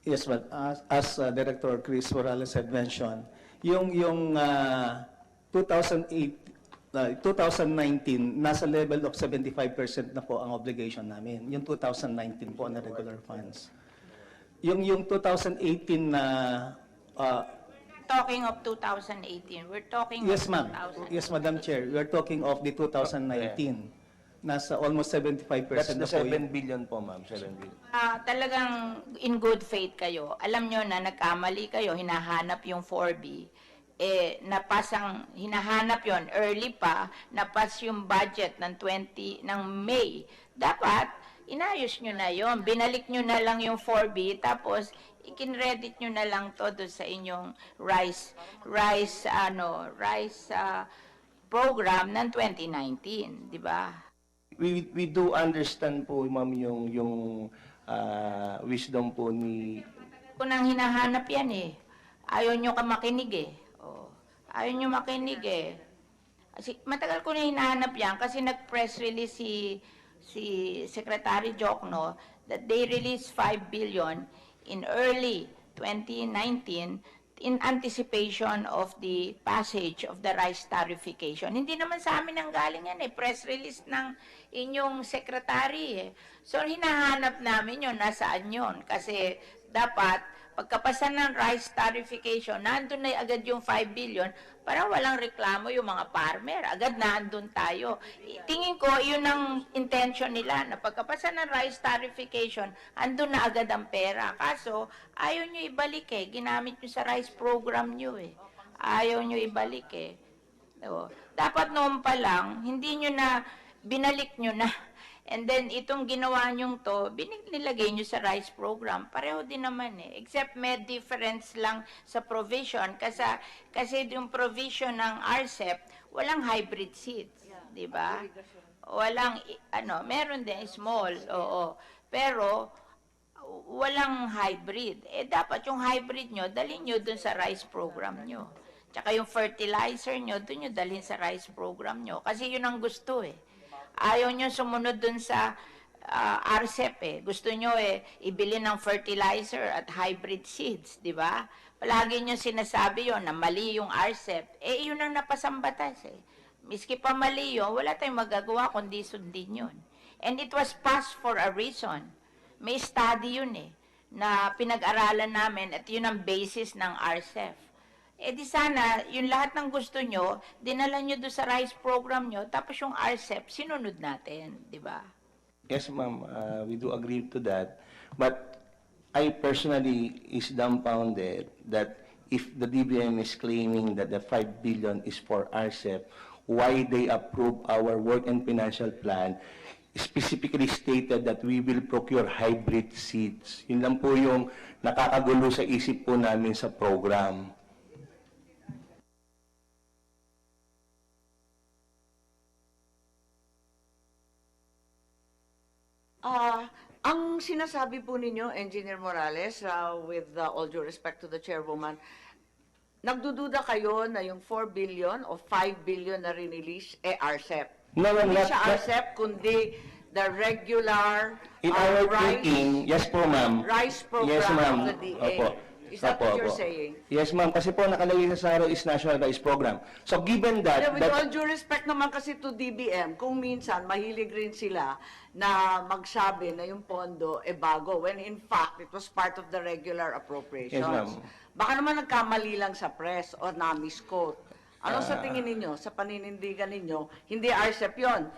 Yes, but as Director Chris Morales had mentioned, yung 2008, 2019, nasa level of 75% na po ang obligation namin. Yung 2019 po na regular funds. Yung 2018 na Talking of 2018, we're talking yes, of ma'am. 2018. Yes, Madam Chair. We're talking of the 2019. Nasa almost 75% That's the na po 7 billion po, ma'am. 7 billion. Talagang in good faith kayo. Alam nyo na nagkamali kayo, hinahanap yung 4B. Napasang hinahanap yon early pa, napas yung budget ng May. Dapat inayos nyo na yon, binalik nyo na lang yung 4B, tapos ikinredit nyo na lang todo sa inyong rice program ng 2019, di ba? We do understand po, ma'am, yung wisdom po ni... Kung nang hinahanap yan ayaw nyo ka makinig ayaw nyo makinig Kasi matagal ko na hinahanap yan kasi nag-press release si Secretary Jokno that they released 5 billion in early 2019 in anticipation of the passage of the rice tariffication. Hindi naman sa amin ang galing yan press release ng inyong secretary So hinahanap namin yun, nasaan yun? Kasi dapat pagkapasa ng rice tariffication, nandun na agad yung 5 billion, para walang reklamo yung mga farmer. Agad nandun tayo. Tingin ko, yun ang intention nila, na pagkapasa ng rice tariffication, andun na agad ang pera. Kaso, ayaw nyo ibalik ginamit nyo sa rice program nyo Ayaw nyo ibalik Dapat noon pa lang, hindi nyo na, binalik nyo na. And then, itong ginawa nyong to, nilagay nyo sa rice program. Pareho din naman Except may difference lang sa provision. Kasi yung provision ng RCEP, walang hybrid seeds. Di ba? Walang, meron din small. Oo. Pero, walang hybrid. Dapat yung hybrid nyo, dalhin nyo dun sa rice program nyo. Tsaka yung fertilizer nyo, dun nyo dalhin sa rice program nyo. Kasi yun ang gusto Ayaw nyo sumunod dun sa RCEP Gusto nyo ibili ng fertilizer at hybrid seeds, di ba? Palagi nyo sinasabi yon na mali yung RCEP. Yun ang napasambatas Miski pa mali yun, wala tayong magagawa kundi sundin yun. And it was passed for a reason. May study yun na pinag-aralan namin at yun ang basis ng RCEP di sana, yung lahat ng gusto nyo, dinala nyo doon sa rice program nyo, tapos yung RCEP, sinunod natin, di ba? Yes, ma'am. We do agree to that. But I personally is dumbfounded that if the DBM is claiming that the 5 billion is for RCEP, why they approve our work and financial plan specifically stated that we will procure hybrid seeds. Yun lang po yung nakakagulo sa isip po namin sa program. Ang sinasabi po ninyo, Engineer Morales, with all due respect to the chairwoman, nagdududa kayo na yung 4 billion o 5 billion na rinelease, RCEP. No, Hindi not, siya RCEP, kundi the regular in our rice, thinking, yes po, ma'am. Rice program yes, ma'am. of the DA. Opo. Is that Opo, what you're opo. saying? Yes, ma'am. Kasi po nakalagay sa SARO is National Rice Program. So, given that... With all due respect naman kasi to DBM, kung minsan mahilig rin sila na magsabi na yung pondo bago, when in fact, it was part of the regular appropriations. Yes, ma'am. Baka naman nagkamali lang sa press o na-misquote. Ano sa tingin ninyo, sa paninindigan ninyo, hindi RCEP yun?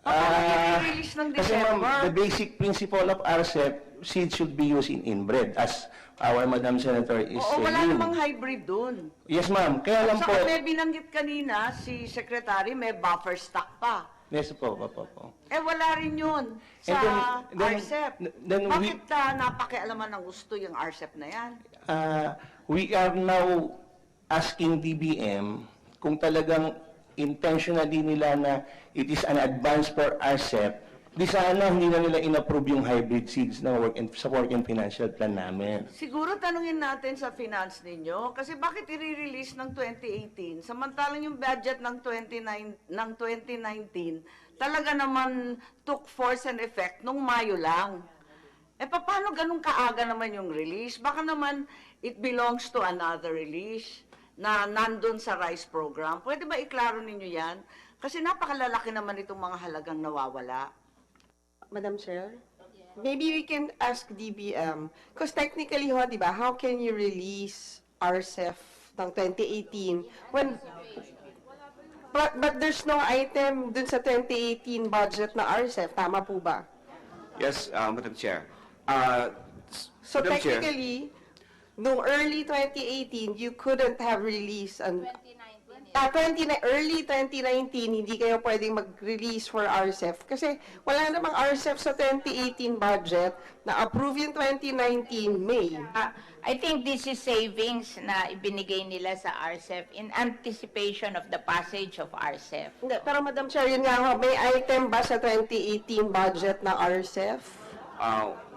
I-release ng kasi ma'am, December. the basic principle of RCEP, seeds should be used in inbred, as our Madam Senator is Oo, wala saying. namang hybrid dun. Yes, ma'am. Kaya lang po... Saka may binanggit kanina, si Secretary, may buffer stock pa. Yes po, po. Wala rin yun sa RCEP. Bakit napakialaman ng gusto yung RCEP na yan? We are now asking DBM kung talagang intentionally nila na it is an advance for RCEP, di sana hindi na nila in-approve yung hybrid seeds na sa work and financial plan namin. Siguro tanungin natin sa finance ninyo, kasi bakit i-release ng 2018, samantalang yung budget ng 2019 talaga naman took force and effect nung Mayo lang. Paano ganun kaaga naman yung release? Baka naman it belongs to another release na nandun sa RICE program. Pwede ba iklaro ninyo yan? Kasi napakalalaki naman itong mga halagang nawawala. Madam Chair? Maybe we can ask DBM. Because technically, ho, di ba, how can you release RCEF ng 2018 when... But there's no item dun sa 2018 budget na RCEF. Tama po ba? Yes, Madam Chair. So Madam Chair. technically, no early 2018, you couldn't have released an... early 2019, hindi kayo pwedeng mag-release for RCEF. Kasi wala namang RCEF sa 2018 budget na approve yung 2019 May. I think this is savings na ibinigay nila sa RCEF in anticipation of the passage of RCEF. Hindi, pero Madam Chair, yun nga ho, may item ba sa 2018 budget na RCEF?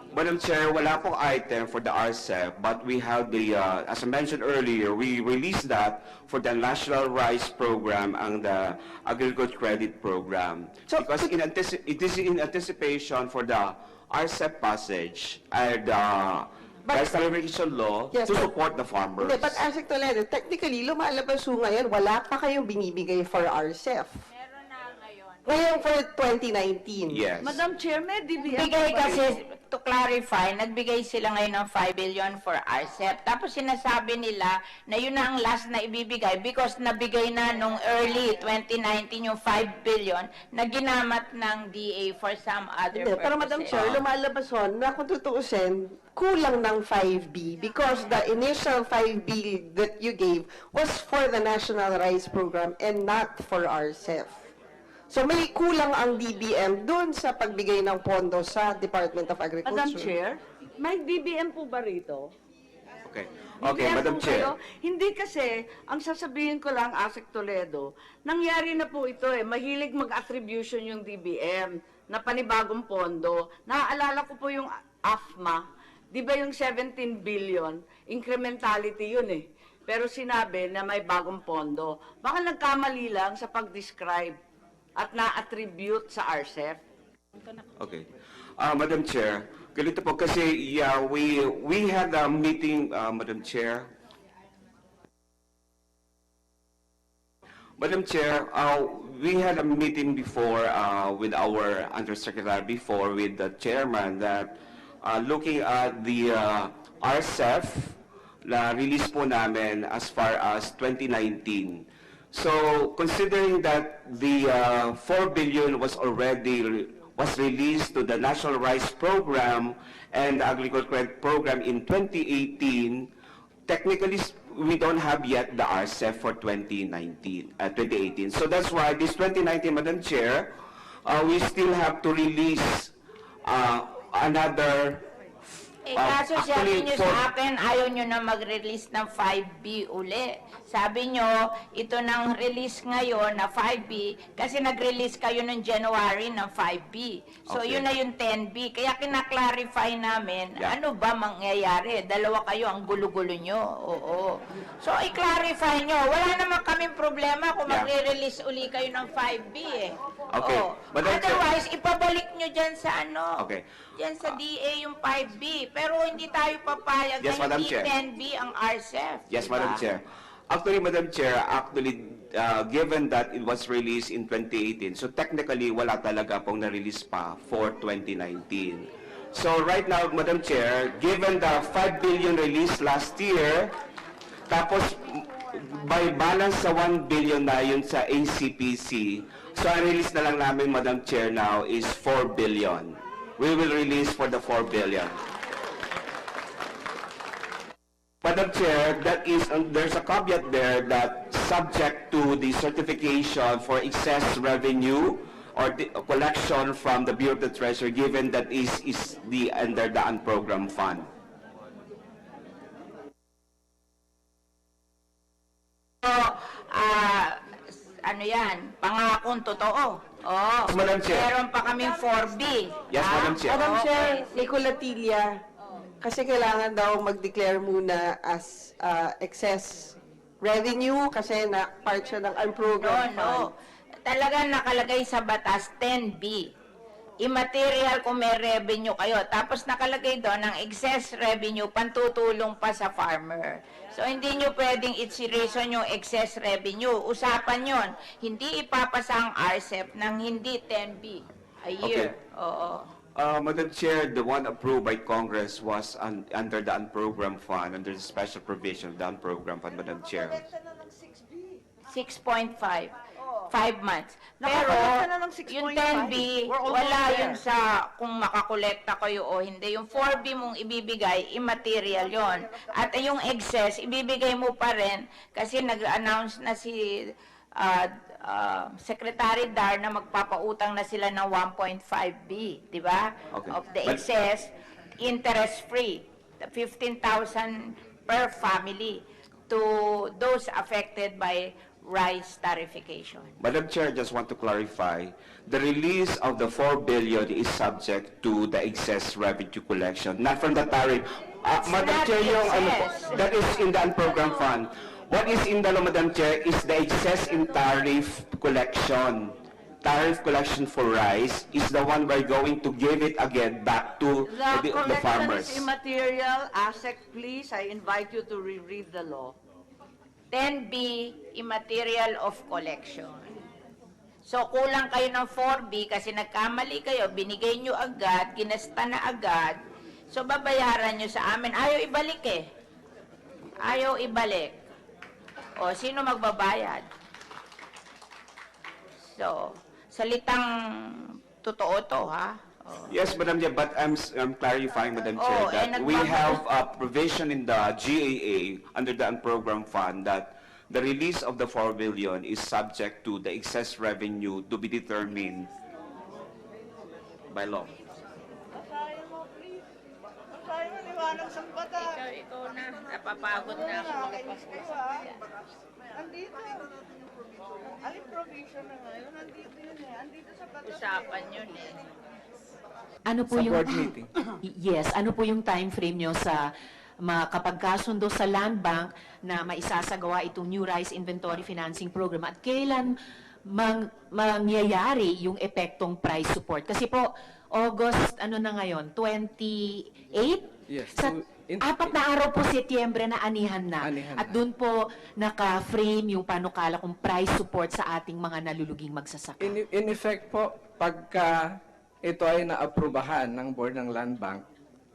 Madam Chair, wala pong item for the RCEP, but we have the, as I mentioned earlier, we released that for the National Rice Program and the Agriculture Credit Program. So, because it is in anticipation for the RCEP passage and the Rice Celebration Law Yes, to but- support the farmers. Hindi, but Asik Toledo, technically, lumalabas ho ngayon, wala pa kayong binibigay for RCEF. Meron na ngayon. Ngayon for 2019. Yes. Madam Chair, may DBM Bigay po ba kasi, ito? to clarify, nagbigay sila ngayon ng 5 billion for RCEP. Tapos sinasabi nila na yun na ang last na ibibigay because nabigay na nung early 2019 yung 5 billion na ginamat ng DA for some other Hindi, purposes. pero Madam Chair, lumalabas ho na kung tutuusin, kulang ng 5B because the initial 5B that you gave was for the National Rice Program and not for RCEF. So may kulang ang DBM doon sa pagbigay ng pondo sa Department of Agriculture. Madam Chair, may DBM po ba rito? Okay. Okay, DBM Madam po Chair. kayo? Hindi kasi, ang sasabihin ko lang, Asik Toledo, nangyari na po ito mahilig mag-attribution yung DBM na panibagong pondo. Naaalala ko po yung AFMA, di ba yung 17 billion, incrementality yun Pero sinabi na may bagong pondo. Baka nagkamali lang sa pag-describe at na-attribute sa RCEF. Okay. Madam Chair, ganito po kasi, yeah, we had a meeting, Madam Chair. Madam Chair, we had a meeting before with our Undersecretary before with the Chairman that looking at the RCEF na release po namin as far as 2019. So, considering that the 4 billion was released to the National Rice Program and the Agriculture Credit Program in 2018, technically we don't have yet the RCEF for 2018. So that's why this 2019, Madam Chair, we still have to release another. Kaso sabi Actually, nyo sa akin, ayaw nyo na mag-release ng 5B uli. Sabi nyo, ito nang release ngayon na 5B kasi nag-release kayo ng January ng 5B. So Okay. yun na yung 10B. Kaya kinaklarify namin, Yeah. ano ba mangyayari? Dalawa kayo, ang gulo-gulo nyo. Oo. So i-clarify nyo. Wala naman kaming problema kung Yeah. magre-release uli kayo ng 5B Okay. Oo. Madam Chair- Otherwise, ipabalik nyo dyan sa ano. Okay. Diyan sa DA yung 5B. Pero hindi tayo papayag Yes, na Madam hindi Chair. 10B ang RCEF. Yes, diba? Madam Chair. Actually, Madam Chair, given that it was released in 2018, so technically, wala talaga pong na-release pa for 2019. So right now, Madam Chair, given the 5 billion release last year, tapos by balance sa 1 billion na yun sa ACPC, so ang release na lang namin, Madam Chair, now is 4 billion. We will release for the 4 billion. Madam Chair, that is, there's a caveat there that subject to the certification for excess revenue or the collection from the Bureau of the Treasury, given that is the under the unprogrammed fund. So, ano yan? Pangakong totoo. Oh, Madam Chair. Meron pa kaming 4B. Yes, Madam Chair. Madam Okay. Chair, Nicola Tilia, kasi kailangan daw mag-declare muna as excess revenue kasi na part siya ng No, unprogrammed no. fund. Talagang nakalagay sa batas 10B. immaterial kung may revenue kayo. Tapos nakalagay doon ang excess revenue, pantutulong pa sa farmer. So, hindi nyo pwedeng i-reason yung excess revenue. Usapan yon. Hindi ipapasa ang RCEP ng hindi 10B a year. Okay. Oo. Madam Chair, the one approved by Congress was under the unprogrammed fund, under the special provision of the unprogrammed fund, Madam Chair. 6.5. 5 months. Pero, Nakakolekta na ng 6.5. yung 10B, We're almost wala there. yun sa kung makakolekta kayo o hindi. Yung 4B mong ibibigay, immaterial yon. At yung excess, ibibigay mo pa rin kasi nag-announce na si Secretary Dar na magpapautang na sila ng 1.5B, di ba? Okay. Of the But- excess, interest-free, 15,000 per family to those affected by rice tariffication. Madam Chair, I just want to clarify, the release of the 4 billion is subject to the excess revenue collection, not from the tariff. Madam not Chair, yung excess. that is in the unprogrammed fund. What is in the law, Madam Chair, is the excess in tariff collection. Tariff collection for rice is the one we're going to give it again back to The the collection farmers. is immaterial. ASEC, please, I invite you to reread the law. 10B, immaterial of collection. So, kulang kayo ng 4B kasi nagkamali kayo, binigay nyo agad, ginasta na agad. So, babayaran nyo sa amin. Ayaw ibalik eh. Ayaw ibalik. O, sino magbabayad? So, salitang totoo to, ha? O. Yes, Madam Chair, but I'm clarifying, Madam Chair, Oh, that we have a provision in the GAA under the unprogrammed fund that the release of the 4 billion is subject to the excess revenue to be determined by law. Ikaw na, napapagod na ako. Usapan yun eh. Ano po Sa yung board meeting. Yes, ano po yung time frame nyo sa makapagkasundo sa Land Bank na maisasagawa itong New Rice Inventory Financing Program at kailan mangyayari yung epektong price support? Kasi po, August, ano na ngayon, 28? Yes. Sa apat na araw po, Setyembre na anihan na. Anihan At na. doon po naka-frame yung panukala kung price support sa ating mga naluluging magsasaka. In effect po, pagka ito ay naaprubahan ng Board ng Land Bank,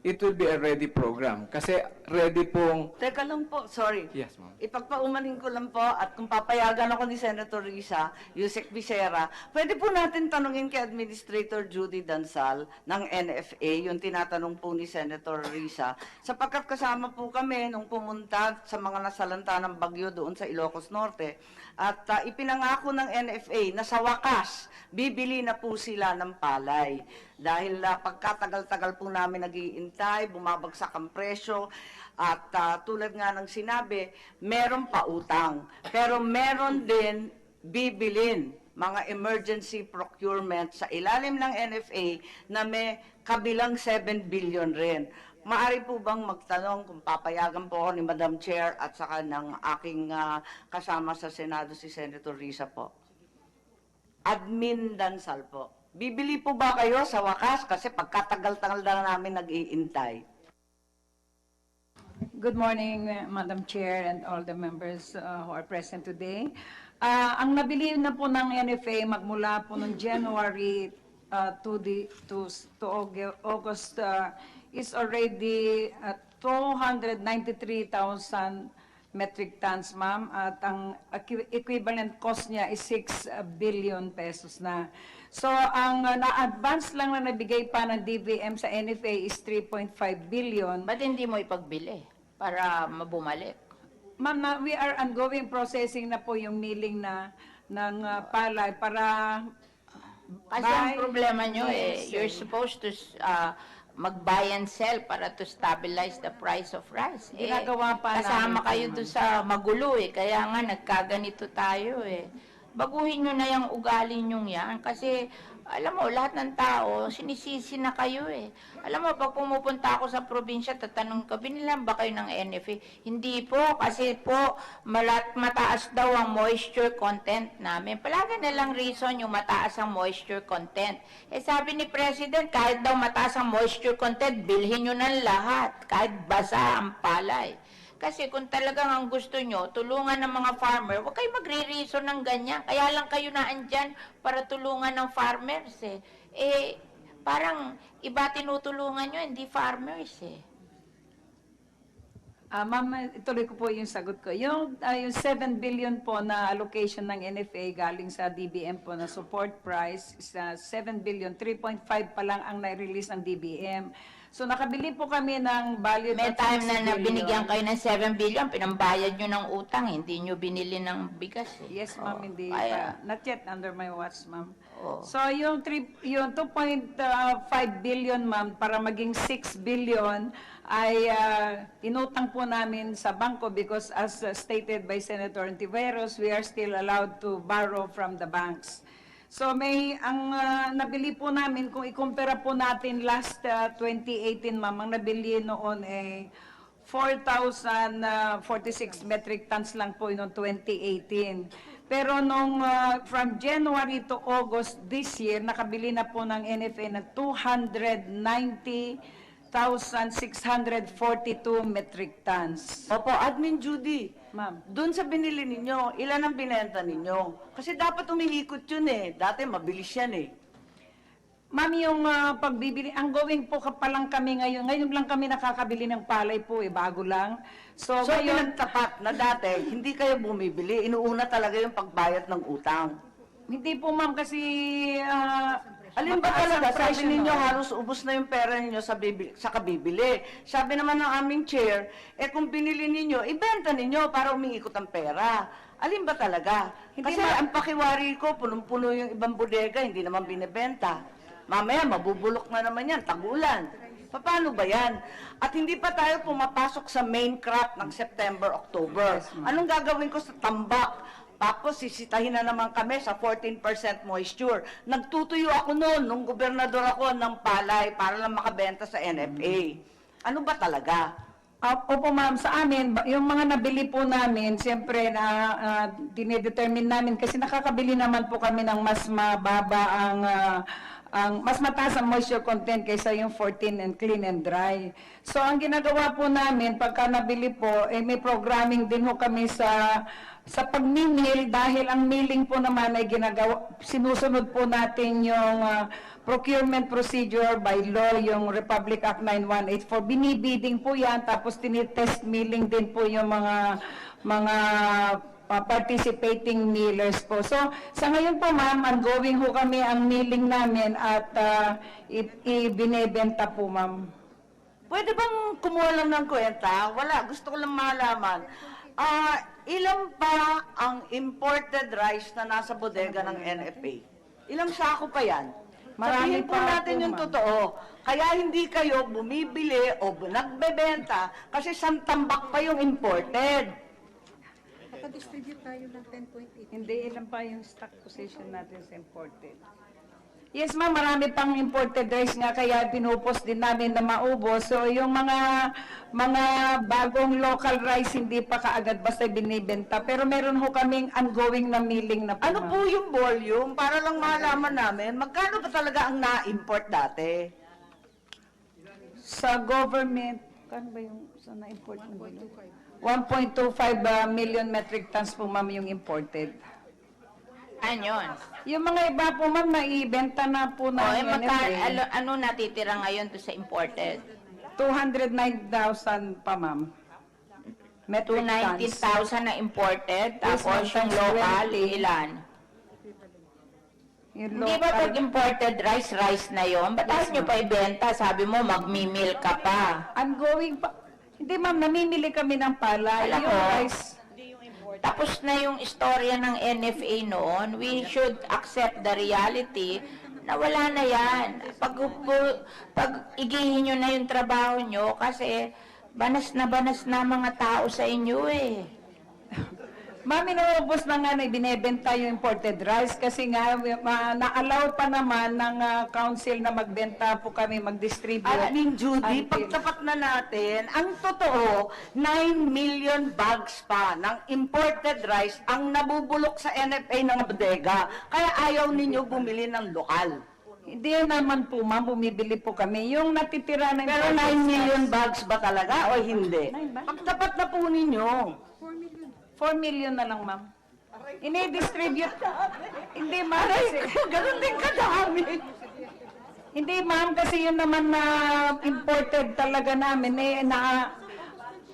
it will be a ready program. Kasi ready pong... Teka lang po, sorry. Yes, ma'am. Ipagpaumanin ko lang po at kung papayagan ako ni Senator Risa, Yusek Becerra, pwede po natin tanungin kay Administrator Judy Dansal ng NFA, yung tinatanong po ni Senator Risa, sapagkat kasama po kami nung pumunta sa mga nasalanta ng bagyo doon sa Ilocos Norte. At ipinangako ng NFA na sa wakas, bibili na po sila ng palay. Dahil pagkatagal-tagal po namin nag-iintay, bumabagsak ang presyo, at tulad nga ng sinabi, meron pa utang. Pero meron din bibilin mga emergency procurement sa ilalim ng NFA na may kabilang 7 billion rin. Maari po bang magtanong kung papayagan po ako ni Madam Chair at saka ng aking kasama sa Senado si Senator Risa po? Admin Dansal po. Bibili po ba kayo sa wakas kasi pagkatagal-tagal na namin nag-iintay? Good morning, Madam Chair and all the members who are present today. Ang nabili na po ng NFA magmula po noong January to August is already 293,000 metric tons, ma'am, at ang equivalent cost niya is 6 billion pesos na. So, ang na-advance lang na nabigay pa ng DBM sa NFA is 3.5 billion. Ba't hindi mo ipagbili para mabumalik? Ma'am, we are ongoing processing na po yung milling ng palay para... Kasi ang problema nyo you're supposed to mag-buy and sell para to stabilize the price of rice. Ginagawa pa kasama namin, kayo ma'am. doon sa magulo kaya nga nagkaganito tayo Baguhin nyo na yung ugali nyo yan kasi Alam mo, lahat ng tao, sinisisi na kayo eh. Alam mo, pag pumupunta ako sa probinsya, tatanong ka, binilan ba kayo ng NFA? Hindi po, kasi po, mataas daw ang moisture content namin. Palagi na lang reason yung mataas ang moisture content. Eh sabi ni President, kahit daw mataas ang moisture content, bilhin nyo ng lahat, kahit basa ang palay. Kasi kung talagang ang gusto nyo, tulungan ng mga farmer, huwag kayo magre-reason ng ganyan. Kaya lang kayo na andyan para tulungan ng farmers eh. Eh, parang iba tinutulungan nyo, hindi farmers eh. Ma'am, ituloy ko po yung sagot ko. Yung 7 billion po na allocation ng NFA galing sa DBM po na support price is 7 billion, 3.5 pa lang ang na-release ng DBM. So nakabili po kami ng value May of time 6 na billion. binigyan kayo ng 7 billion, pinambayad nyo ng utang, hindi nyo binili ng bigas eh. Yes, ma'am, hindi kaya- pa. Not yet under my watch, ma'am. Oo. So, yung 2.5 billion, ma'am, para maging 6 billion, ay inutang po namin sa bangko because as stated by Senator Ontiveros, we are still allowed to borrow from the banks. So, ang nabili po namin, kung ikumpara po natin last 2018, ma'am, ang nabili noon ay 4,046 metric tons lang po noong 2018. Pero nung from January to August this year, nakabili na po ng NFA ng 290,642 metric tons. Opo, Admin Judy. Ma'am. Doon sa binili ninyo, ilan ang binenta ninyo? Kasi dapat umiikot yun eh. Dati mabilis yan eh. Ma'am, yung pagbibili, ang going po pa lang kami ngayon. Ngayon lang kami nakakabili ng palay po eh, bago lang. So ngayon, pinagtapat na dati, hindi kayo bumibili. Inuuna talaga yung pagbayad ng utang. hindi po ma'am kasi Alin ba mataas ang talaga, sabi presyo ninyo noon. halos ubos na yung pera ninyo sa kabibili. Sabi naman ng aming chair, kung binili ninyo, ibenta ninyo para umiikot ang pera. Alin ba talaga? Kasi ang pakiwari ko, punong-puno yung ibang bodega, hindi naman binibenta. Mamaya, mabubulok na naman yan, tagulan. Paano ba yan? At hindi pa tayo pumapasok sa main crop ng September, October. Anong gagawin ko sa tambak? Tapos sisitahin na naman kami sa 14% moisture. Nagtutuyo ako noon, nung gobernador ako ng palay para lang makabenta sa NFA. Ano ba talaga? Opo ma'am, sa amin, yung mga nabili po namin, siyempre na dinedetermine namin kasi nakakabili naman po kami ng mas mababa ang mas mataas ang moisture content kaysa yung 14 and clean and dry. So ang ginagawa po namin pagka nabili po, may programming din ho kami sa pag-mill dahil ang milling po naman ay sinusunod po natin yung procurement procedure by law, yung Republic Act 9184. Binibidding po yan, tapos tinitest milling din po yung mga participating millers po. So, sa ngayon po ma'am, ongoing ho kami ang milling namin at ibinebenta po ma'am. Pwede bang kumuha lang ng kwenta? Wala, gusto ko lang malaman. Ilan pa ang imported rice na nasa bodega ng NFA? Ilang sako pa yan? Marami Sabihin po pa natin po, yung ma'am. totoo. Kaya hindi kayo bumibili o nagbebenta kasi santambak pa yung imported. Naka-distribute tayo ng 10.8. Hindi, ilan pa yung stock position natin sa imported. Yes ma'am, marami pang imported rice nga kaya pinupos din namin na maubos. So yung mga bagong local rice hindi pa kaagad basta binibenta. Pero meron ho kaming ongoing na milling na po. Ano po yung volume? Para lang malaman namin, magkano ba talaga ang na-import dati? Sa government, kano ba yung sa na-import na volume? 1.25 million metric tons po ma'am yung imported. Ano yun? Yung mga iba po ma'am, naibenta na po O, na ano natitira ngayon to sa imported? 209,000 pa ma'am. Metric tons. 290,000 na imported, Yes, tapos ma'am, yung local, 20. ilan? Yung Hindi ba local- pag imported rice na yon? Ba't ayaw nyo pa ibenta? Sabi mo, magmimil ka pa. Ongoing pa. Hindi ma'am, namimili kami ng palay. Alam Yung mo, rice. Tapos na yung istorya ng NFA noon. We should accept the reality na wala na yan. Pag igihin nyo na yung trabaho nyo kasi banas na mga tao sa inyo eh. Ma'am, inuubos na nga na binebenta yung imported rice kasi nga na-allow pa naman ng council na magbenta po kami, mag-distribute. Aling Judy, Until- pagtapat na natin, ang totoo, 9 million bags pa ng imported rice ang nabubulok sa NFA ng bodega. Kaya ayaw ninyo bumili ng lokal. Hindi naman po, ma'am, bumibili po kami. Yung natitira ng... Pero 9 million bags ba talaga o hindi? Pagtapat na po ninyo. 4 million na lang, ma'am. Ini-distribute. Hindi, ma'am. Ganun din kadami. Hindi, ma'am, kasi yun naman na imported talaga namin.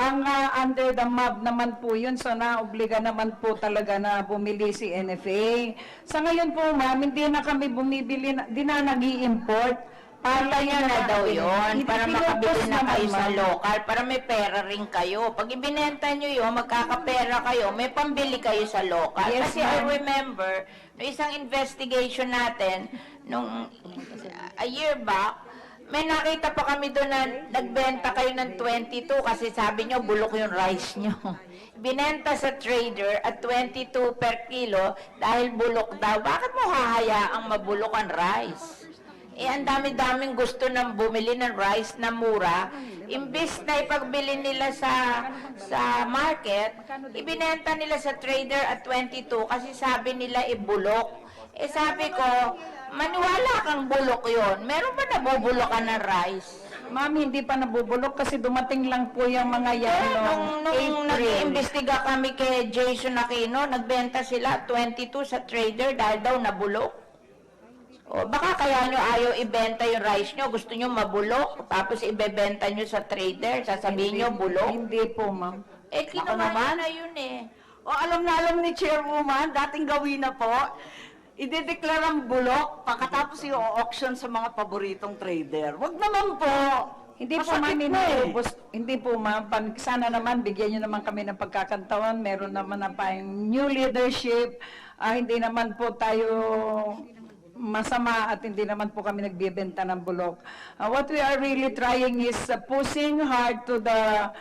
Ang under the MAB naman po yun, so naobliga naman po talaga na bumili si NFA. Sa ngayon po, ma'am, hindi na kami bumibili, hindi na nag-i-import. Kaya na daw yun, para makabili na kayo sa ma'am. local, para may pera rin kayo. Pag ibinenta nyo yun, magkakapera kayo, may pambili kayo sa local. Yes, Kasi I ma'am. remember, no isang investigation natin, nung a year back, may nakita pa kami doon na nagbenta kayo ng 22 kasi sabi nyo, bulok yung rice nyo. Binenta sa trader at 22 per kilo dahil bulok daw. Bakit mo hahayaang mabulok ang rice? Eh, ang dami-daming gusto ng bumili ng rice na mura. Imbis na ipagbili nila sa market, ibinenta nila sa trader at 22 kasi sabi nila ibulok. Eh, sabi ko, maniwala kang bulok yon. Meron ba nabubulokan ng rice? Ma'am, hindi pa nabubulok kasi dumating lang po yung mga yan Nung nag-iimbestiga kami kay Jason Aquino, nagbenta sila 22 sa trader dahil daw nabulok. O, baka kaya nyo ayaw ibenta yung rice nyo, gusto nyo mabulok, tapos ibebenta nyo sa trader, sasabihin nyo bulok. Hindi po, ma'am. Eh, kinuha na yun eh. O alam na alam ni Chairwoman, dating gawin na po, idedeklar ang bulok pagkatapos i-auction sa mga paboritong trader. Wag naman po. Hindi po, Masakit ma'am, na eh. hindi po, ma'am. Sana naman, bigyan nyo naman kami ng pagkakantawan. Meron naman na pa yung new leadership. Hindi naman po tayo masama at hindi naman po kami nagbibenta ng bulok. What we are really trying is pushing hard to the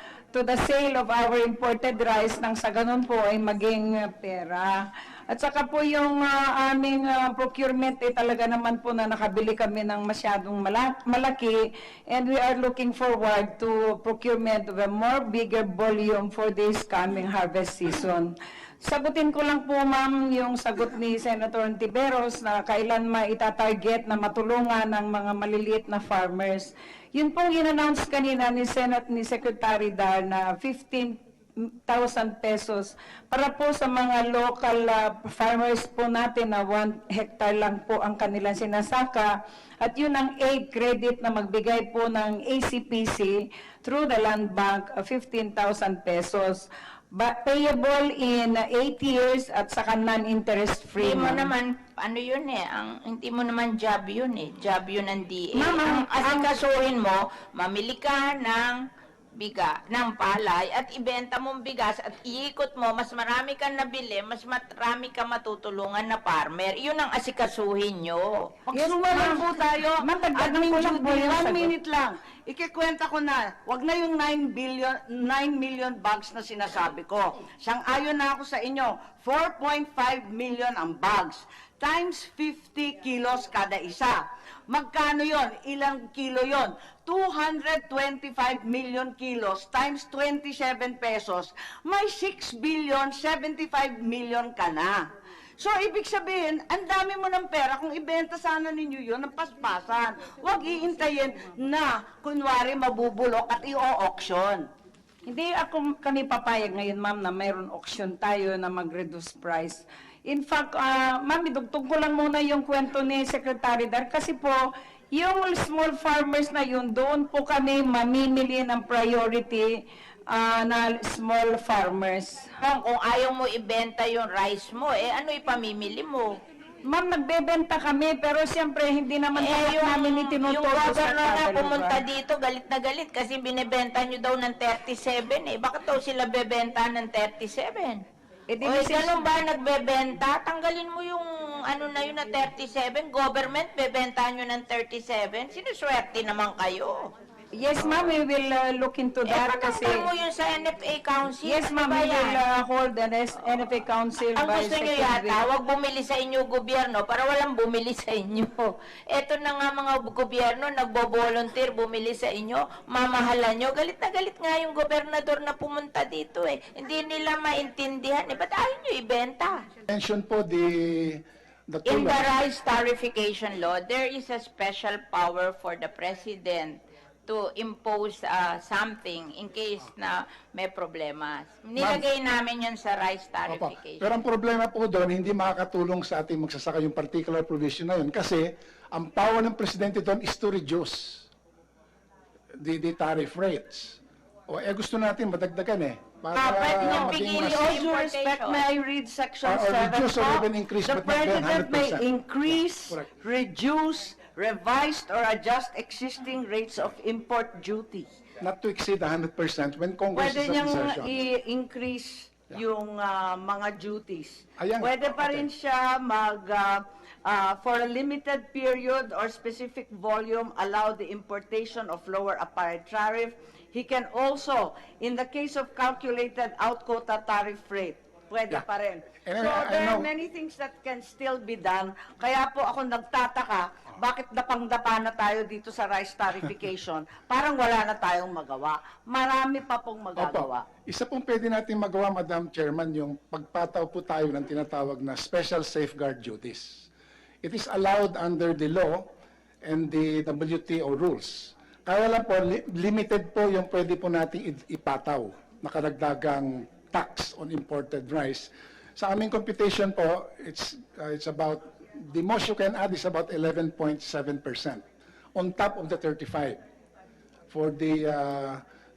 sale of our imported rice nang sa ganun po ay maging pera. At saka po yung aming procurement ay talaga naman po na nakabili kami ng masyadong malaki and we are looking forward to procurement of a more bigger volume for this coming harvest season. Sagutin ko lang po, ma'am, yung sagot ni Senator Ontiveros na kailan maitatarget na matulungan ng mga maliliit na farmers. Yun pong in-announce kanina ni Secretary Dar na 15,000 pesos para po sa mga local farmers po natin na 1 hectare lang po ang kanilang sinasaka. At yun ang aid credit na magbigay po ng ACPC through the Land Bank, 15,000 pesos. Payable in 8 years at saka non-interest free. Hindi mo naman, ano yun eh, hindi mo naman job yun eh, job yun ng DA. Ma'am, Ang asikasuhin mo, mamili ka ng ng palay at ibenta mong bigas at iikot mo, mas marami kang nabili, mas marami kang matutulungan na farmer. Yun ang asikasuhin nyo. Magsumalan po tayo. Matagdagan ko lang po yung 1 sagot. minute lang. Ikikwenta ko na, wag na yung 9 million bags na sinasabi ko. Sang-ayon na ako sa inyo, 4.5 million ang bags. Times 50 kilos kada isa. Magkano yon? Ilang kilo yon? 225 million kilos times 27 pesos. May 6 billion, 75 million ka na. So, ibig sabihin, ang dami mo ng pera kung ibenta sana ninyo yun ng paspasan. Huwag iintayin na, kunwari, mabubulok at i-auction. Hindi ako kami papayag ngayon, ma'am, na mayroon auction tayo na mag-reduce price. In fact, ma'am, idugtog ko lang muna yung kwento ni Secretary Dar kasi po, yung small farmers na yun, doon po kami mamimili ng priority na small farmers. Kung ayaw mo ibenta yung rice mo, eh ano ipamimili mo? Ma'am, nagbebenta kami, pero siyempre hindi naman namin Yung itinututo sa governor na travel pumunta ban. dito, galit na galit kasi binibenta nyo daw ng 37 eh. Bakit daw sila bebenta ng 37? Eh, di O, ba si- ganun ba nagbebenta? Tanggalin mo yung ano na yun na 37. Government, bebenta nyo ng 37. Sinuswerte naman kayo. Yes, ma'am, we will look into that kasi... patanggal mo yun sa NFA Council. Yes, ma'am, Ano ba we will yan? hold an NFA Council Ang by gusto nyo second yata, week. wag bumili sa inyo gobyerno para walang bumili sa inyo. Eto na nga mga gobyerno, nagbo-volunteer bumili sa inyo, mamahalan nyo. Galit na galit nga yung gobernador na pumunta dito eh. Hindi nila maintindihan. Ba't ayaw nyo ibenta? Mention po the In the tulong. rice tarification law, there is a special power for the president to impose something in case na may problema. Nilagay namin yun sa rice Opo. tarification. Pero ang problema po doon, hindi makakatulong sa ating magsasaka yung particular provision na yun kasi ang power ng presidente doon is to reduce the tariff rates. O gusto natin madagdagan para pwede niyang maging pigilin mas- With all due respect, may I read section Or 7 reduce or po? even increase, The but not beyond President may 100%. increase, Correct. reduce, revise, or adjust existing rates of import duty. not to exceed 100% when Congress Pwede is at niyang session. i-increase yung mga duties. Ayan. Pwede pa Okay. rin siya for a limited period or specific volume, allow the importation of lower apparent tariff. He can also, in the case of calculated out-quota tariff rate, pwede Yeah. pa rin. Anyway, So I there are know- many things that can still be done. Kaya po ako nagtataka, bakit dapang-dapa na tayo dito sa rice tarification? Parang wala na tayong magawa. Marami pa pong magagawa. Opo. Isa pong pwede natin magawa, Madam Chairman, yung pagpataw po tayo ng tinatawag na special safeguard duties. It is allowed under the law and the WTO rules. Kaya lang po, limited po yung pwede po natin ipataw na karagdagang tax on imported rice. Sa aming computation po, it's about, the most you can add is about 11.7% on top of the 35 for the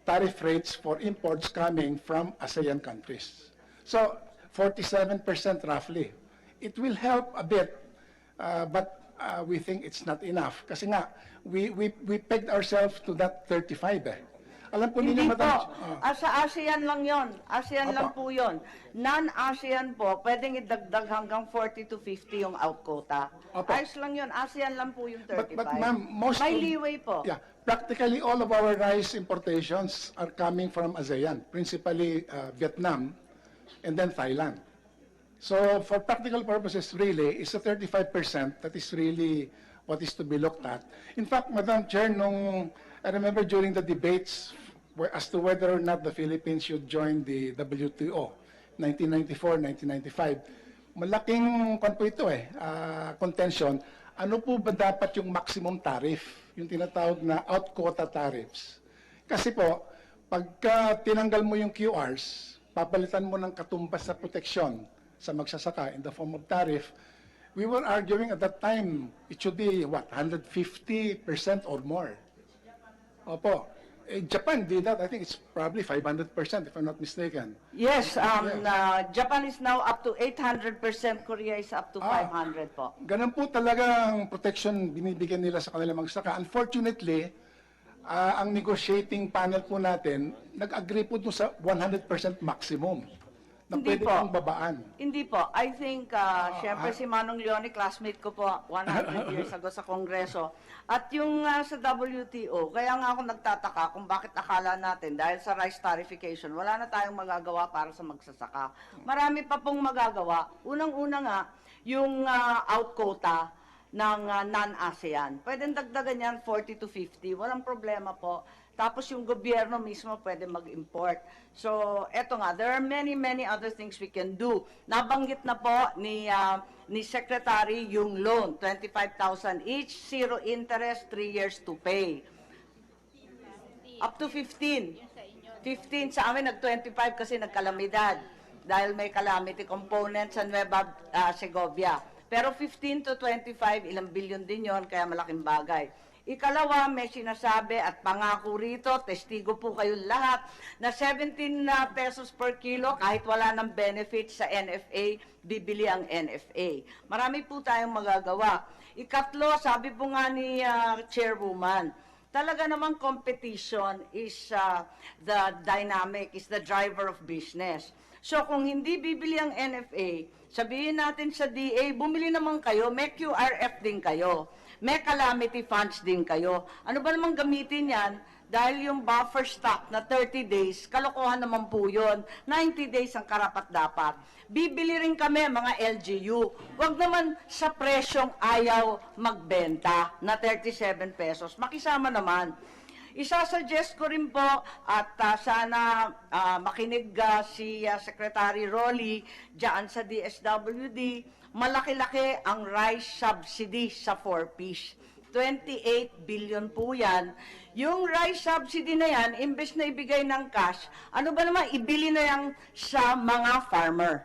tariff rates for imports coming from ASEAN countries. So, 47% roughly. It will help a bit, but we think it's not enough. Kasi nga, we pegged ourselves to that 35 Alam po Hindi ninyo, po. Madam... Sa ASEAN lang yon. ASEAN Opo. lang po yon. Non-ASEAN po, pwedeng idagdag hanggang 40 to 50 yung out quota. Opo. Ayos lang yon. ASEAN lang po yung 35. But ma'am, most May of- leeway po. Yeah, practically all of our rice importations are coming from ASEAN, principally Vietnam and then Thailand. So for practical purposes, really, it's a 35% that is really what is to be looked at. In fact, Madam Chair, I remember during the debates as to whether or not the Philippines should join the WTO, 1994, 1995, malaking contention. Ano po ba dapat yung maximum tariff, yung tinatawag na out-quota tariffs? Kasi po, pagka tinanggal mo yung QRs, papalitan mo ng katumbas na proteksyon sa magsasaka in the form of tariff, we were arguing at that time, it should be, 150% or more. Opo. Japan did that. I think it's probably 500%, if I'm not mistaken. Yes, Japan is now up to 800%, Korea is up to 500 po. Ganun po talagang protection binibigyan nila sa kanilang magsasaka. Unfortunately, ang negotiating panel po natin, nag-agree po dun sa 100% maximum na Hindi pwede po. pong babaan. Hindi po. I think, syempre si Manong Leone, classmate ko po, 100 years ago sa Kongreso. At yung sa WTO, kaya nga ako nagtataka kung bakit akala natin, dahil sa rice tarification, wala na tayong magagawa para sa magsasaka. Marami pa pong magagawa. Unang-una nga, yung out quota ng non-ASEAN. Pwedeng dagdagan yan 40 to 50, walang problema po. Tapos yung gobyerno mismo pwede mag-import. So, eto nga, there are many, many other things we can do. Nabanggit na po ni Secretary yung loan, 25,000 each, zero interest, 3 years to pay. Up to 15. 15 sa amin, nag-25 kasi nagkalamidad. Dahil may calamity component sa Nueva Segovia. Pero 15 to 25, ilang bilyon din yon, kaya malaking bagay. Ikalawa, may sinasabi at pangako rito, testigo po kayo lahat, na 17 pesos per kilo, kahit wala ng benefit sa NFA, bibili ang NFA. Marami po tayong magagawa. Ikatlo, sabi po nga ni Chairwoman, talaga namang competition is the dynamic, is the driver of business. So kung hindi bibili ang NFA, sabihin natin sa DA, bumili naman kayo, may QRF din kayo. May calamity funds din kayo. Ano ba namang gamitin yan? dahil yung buffer stock na 30 days, kalokohan naman po yun. 90 days ang karapat-dapat. Bibili rin kami mga LGU. Huwag naman sa presyong ayaw magbenta na 37 pesos. Makisama naman. Isasuggest ko rin po at sana makinig si Secretary Rolly dyan sa DSWD, malaki-laki ang rice subsidy sa 4-piece. 28 billion po yan. Yung rice subsidy na yan, imbes na ibigay ng cash, ano ba naman, ibili na yan sa mga farmer.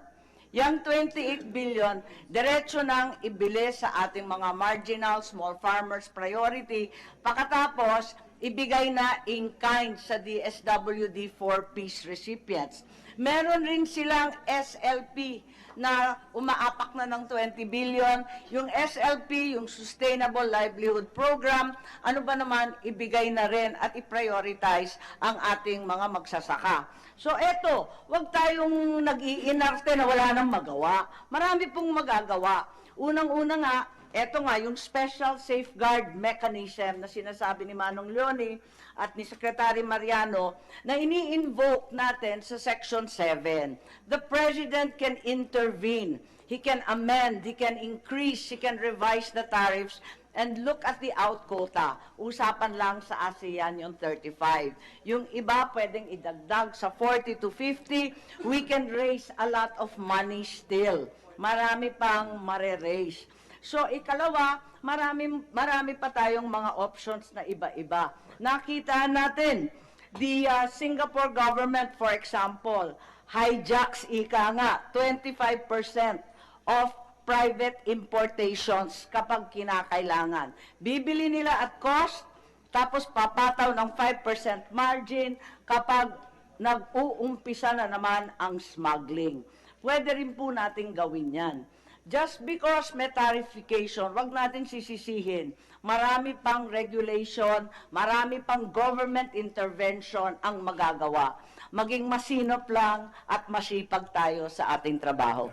Yang 28 billion, diretso nang ibili sa ating mga marginal small farmers priority. Pagkatapos, ibigay na in kind sa DSWD 4-piece recipients. Meron rin silang SLP na umaapak na ng 20 billion. Yung SLP, yung Sustainable Livelihood Program, ano ba naman, ibigay na rin at i-prioritize ang ating mga magsasaka. So eto, wag tayong nag-iinarte na wala nang magawa. Marami pong magagawa. Unang-una nga, eto nga, yung special safeguard mechanism na sinasabi ni Manong Leonie at ni Secretary Mariano na ini-invoke natin sa Section 7. The President can intervene. He can amend, he can increase, he can revise the tariffs and look at the out quota. Usapan lang sa ASEAN yung 35. Yung iba pwedeng idagdag sa 40 to 50. We can raise a lot of money still. Marami pang mare-raise. So, ikalawa, marami pa tayong mga options na iba-iba. Nakita natin, the Singapore government, for example, hijacks, ika nga, 25% of private importations kapag kinakailangan. Bibili nila at cost, tapos papataw ng 5% margin kapag nag-uumpisa na naman ang smuggling. Pwede rin po natin gawin yan. Just because may tarification, wag natin sisisihin. Marami pang regulation, marami pang government intervention ang magagawa. Maging masinop lang at masipag tayo sa ating trabaho.